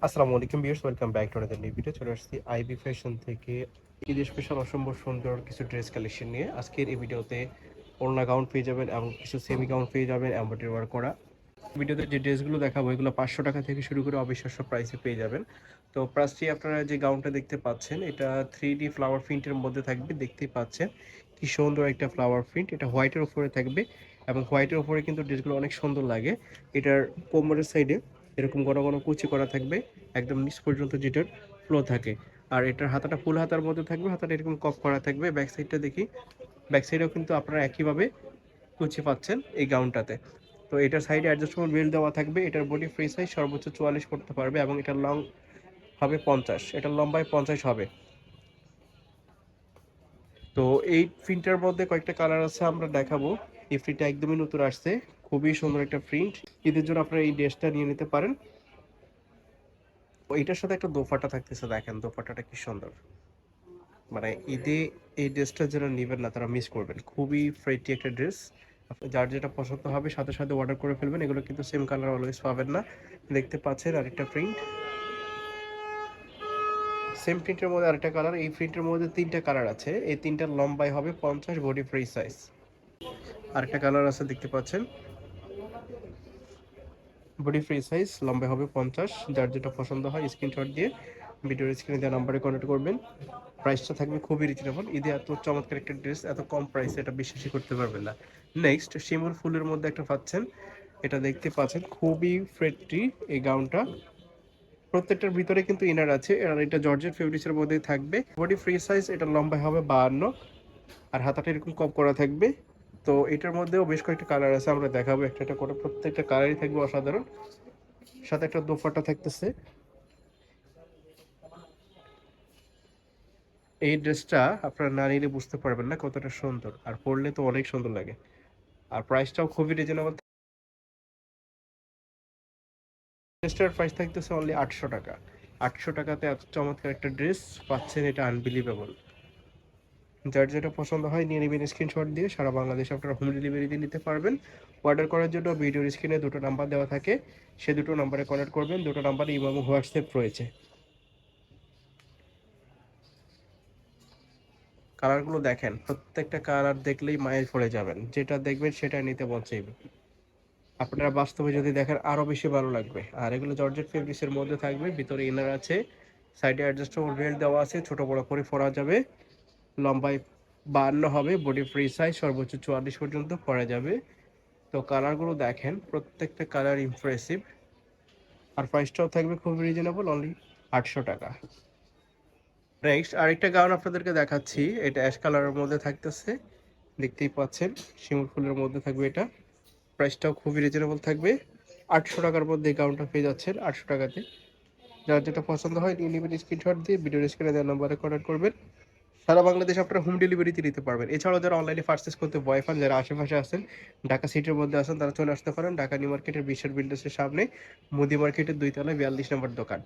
আসসালামু আলাইকুম viewers, welcome back to another new video. চলে আসছি আইবি ফ্যাশন থেকে ঈদের স্পেশাল অসম্ভব সুন্দর কিছু ড্রেস কালেকশন নিয়ে। আজকের এই ভিডিওতে ওড়না গাউন পেয়ে যাবেন এবং কিছু সেমি গাউন পেয়ে যাবেন এমব্রয়ডারি ওয়ার্ক করা। ভিডিওতে যে ড্রেসগুলো দেখাবো এগুলো 500 টাকা থেকে শুরু করে অবিশ্বাস্য প্রাইসে পেয়ে যাবেন। তো প্রাইসটি আপনারা যে গাউনটা দেখতে পাচ্ছেন এটা 3D ফ্লাওয়ার প্রিন্টের মধ্যে থাকবে। দেখতেই পাচ্ছেন কি সুন্দর একটা ফ্লাওয়ার প্রিন্ট, এটা হোয়াইটের উপরে থাকবে এবং হোয়াইটের উপরে কিন্তু ড্রেসগুলো অনেক সুন্দর লাগে। এটার কোমরের সাইডে এরকম ঘন ঘন কুচি করা থাকবে একদম নিচ পর্যন্ত, যেটার ফ্লো থাকে। আর এটার হাতাটা ফুল হাতার মধ্যে থাকবে, হাতাটা এরকম কপ করা থাকবে। ব্যাক সাইডটা দেখি, ব্যাক সাইডেও কিন্তু আপনারা একইভাবে কুচি পাচ্ছেন এই গাউনটাতে। তো এটার সাইডে অ্যাডজাস্টেবল বেল্ট দেওয়া থাকবে। এটার বডি ফ্রি সাইজ সর্বোচ্চ 44 করতে পারবে এবং এটার লং হবে 50, এটার লম্বায় 50 হবে। তো এই প্রিন্টের মধ্যে কয়েকটা কালার আছে, আমরা দেখাবো। এই প্রিন্টটা একদমই নতুন আসছে, খুবই সুন্দর একটা প্রিন্ট। ঈদের জন্য আপনারা এই ড্রেসটা নিয়ে নিতে পারেন। এটার সাথে একটা দোপাট্টা থাকতেছে, দেখেন দোপাট্টাটা কি সুন্দর। মানে ঈদে এই ড্রেসটা যারা নেবেন না তারা মিস করবেন, খুবই ফ্রেটি একটা ড্রেস। যার যেটা পছন্দ হবে সাথে সাথে অর্ডার করে ফেলবেন। এগুলো কিন্তু সেম কালার অলওয়েজ পাবেন না। দেখতে পাচ্ছেন আরেকটা প্রিন্ট, সেম প্রিন্টের মধ্যে আরেকটা কালার। এই প্রিন্টের মধ্যে তিনটা কালার আছে, এই তিনটার লম্বাই হবে 50, বডি ফ্রি সাইজ। আরেকটা কালার আছে দেখতে পাচ্ছেন, বডি ফ্রি সাইজ, লম্বা হবে 50। যার যেটা পছন্দ হয় স্ক্রিনশট দিয়ে ভিডিওর স্ক্রিনে দেওয়া নাম্বারে কন্ট্যাক্ট করবেন। প্রাইসটা থাকবে খুবই রিজনেবল। ঈদে এত চমৎকার একটা ড্রেস এত কম প্রাইসে এটা বিশ্বাসই করতে পারবেন না। নেক্সট শিমুল ফুলের মধ্যে একটা পাচ্ছেন, এটা দেখতে পাচ্ছেন খুবই ফ্রেটি এই গাউনটা। প্রত্যেকটার ভিতরে কিন্তু ইনার আছে আর এটা জর্জেট ফেব্রিক্সের মধ্যে থাকবে। বডি ফ্রি সাইজ, এটা লম্বা হবে 52 আর হাতাটা এরকম কপ করা থাকবে। তো এটার মধ্যেও বেশ কয়েকটা কালার আছে, আমরা দেখাবো একটা একটা করে। প্রত্যেকটা কালারই থাকবে অসাধারণ, সাথে একটা দোপাট্টা থাকতেছে। এই ড্রেসটা আপনারা না নিলে বুঝতে পারবেন না কতটা সুন্দর, আর পরলে তো অনেক সুন্দর লাগে। আর প্রাইসটাও খুবই রিজনেবল। ড্রেসটার প্রাইস থাকতেছে অনলি 800 টাকা। 800 টাকাতে এত চমৎকার একটা ড্রেস পাচ্ছেন, এটা আনবিলিভেবল। যার যেটা পছন্দ হয় নিয়ে নেবেন স্ক্রিনশট দিয়ে। সারা বাংলাদেশে আপনারা হোম ডেলিভারি দিয়ে নিতে পারবেন। অর্ডার করার জন্য ভিডিওর স্ক্রিনে দুটো নাম্বার দেওয়া থাকে, সে দুটো নাম্বারে কন্ট্যাক্ট করবেন। দুটো নাম্বারে ইমো এবং হোয়াটসঅ্যাপ রয়েছে। কালারগুলো দেখেন, প্রত্যেকটা কালার দেখলেই মায়ের পড়ে যাবেন, যেটা দেখবেন সেটা নিতে মন চাইবে। আপনারা বাস্তবে যদি দেখেন আরো বেশি ভালো লাগবে। আর এগুলো জর্জেট ফেব্রিক্সের মধ্যে থাকবে, ভিতরে ইনার আছে, সাইডে অ্যাডজাস্টেবল বেল্ট দেওয়া আছে, ছোট বড় করে পরা যাবে। লম্বায় 52 হবে, বডি ফ্রি সাইজ সর্বোচ্চ 44 পর্যন্ত পরা যাবে। তো কালারগুলো দেখেন, প্রত্যেকটা কালার ইমপ্রেসিভ। আর প্রাইসটাও থাকবে খুব রিজনেবল, অনলি 800 টাকা। নেক্সট আরেকটা গাউন আপনাদেরকে দেখাচ্ছি, এটা অ্যাশ কালারের মধ্যে থাকতেছে, দেখতেই পাচ্ছেন শিমুল ফুলের মধ্যে থাকবে এটা। প্রাইসটাও খুবই রিজনেবল থাকবে, 800 টাকার মধ্যে এই গাউনটা পেয়ে যাচ্ছেন 800 টাকাতে। যার যেটা পছন্দ হয় নিয়ে নেবেন স্ক্রিনশট দিয়ে ভিডিওর স্ক্রিনে দেওয়া নাম্বারে কন্ট্যাক্ট করবেন। সারা বাংলাদেশ আপনারা হোম ডেলিভারিতে নিতে পারবেন। এছাড়াও যারা অনলাইনে পারচেস করতে ভয় পান, যারা আশেপাশে আছেন, ঢাকা সিটির মধ্যে আছেন, তারা চলে আসতে পারেন ঢাকা নিউ মার্কেটের বিশ্বের বিল্ডার্সের সামনে, মুদি মার্কেটের 2 তলায় 42 নম্বর দোকান।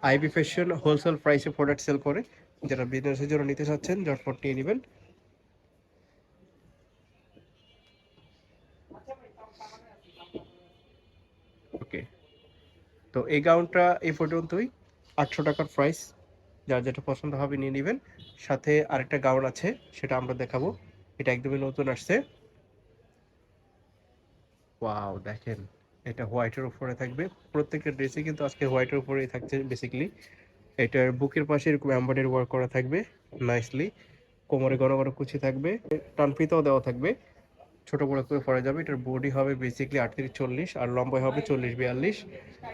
আইবি ফ্যাশন হোলসেল প্রাইসে প্রোডাক্ট সেল করে। যারা বিজনেসের জন্য নিতে চাচ্ছেন ঝটপট নিয়ে নেবেন। ওকে, তো এই গাউনটা এই পর্যন্তই, 800 টাকার প্রাইস। যার যেটা পছন্দ হবে নিয়ে নেবেন। সাথে আরেকটা গাউন আছে, সেটা আমরা দেখাবো। এটা একদমই নতুন আসছে। ওয়াও দেখেন, এটা হোয়াইটের উপরে থাকবে। প্রত্যেকটা ড্রেসই কিন্তু আজকে হোয়াইটের উপরেই থাকছে বেসিক্যালি। এটার বুকের পাশে এরকম এমব্রয়ডারি ওয়ার্ক করা থাকবে নাইসলি। কোমরে ঘন ঘন কুচি থাকবে, টানফিতাও দেওয়া থাকবে, ছোট বড় করে পরা যাবে। এটার বডি হবে বেসিক্যালি 38-40 আর লম্বাই হবে 40-42।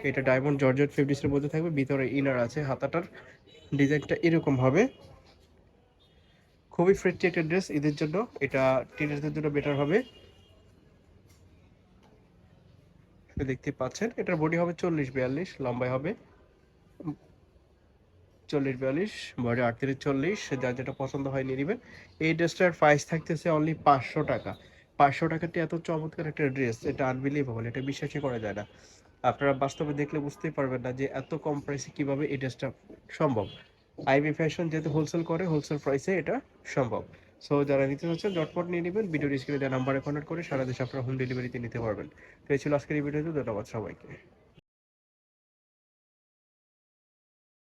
এটা ডায়মন্ড জর্জেট ফেব্রিক্সের মধ্যে থাকবে, ভিতরে ইনার আছে। হাতাটার ডিজাইনটা এরকম হবে, খুবই ফ্রেটি একটা ড্রেস ঈদের জন্য। এটা টিনেজদের জন্য বেটার হবে। দেখতে পাচ্ছেন এটার বডি হবে 40-42, লম্বাই হবে 40-42, বডি 38-40। যার যেটা পছন্দ হয় নিয়ে নেবেন। এই ড্রেসটার প্রাইস থাকতেছে অনলি 500 টাকা। 500 টাকাতে এত চমৎকার একটা ড্রেস, এটা আনবিলিভেবল, এটা বিশ্বাসই করা যায় না। আপনারা বাস্তবে দেখলে বুঝতেই পারবেন না যে এত কম প্রাইসে কিভাবে এই ড্রেসটা সম্ভব। আইবি ফ্যাশন যেহেতু হোলসেল করে, হোলসেল প্রাইসে এটা সম্ভব। সো যারা নিতে চাচ্ছেন ঝটপট নিয়ে নেবেন। ভিডিওর স্ক্রিনে দেওয়া নাম্বারে কন্ট্যাক্ট করে সারা দেশে আপনারা হোম ডেলিভারিতে নিতে পারবেন। তো এই ছিল আজকের এই ভিডিওতে, ধন্যবাদ সবাইকে।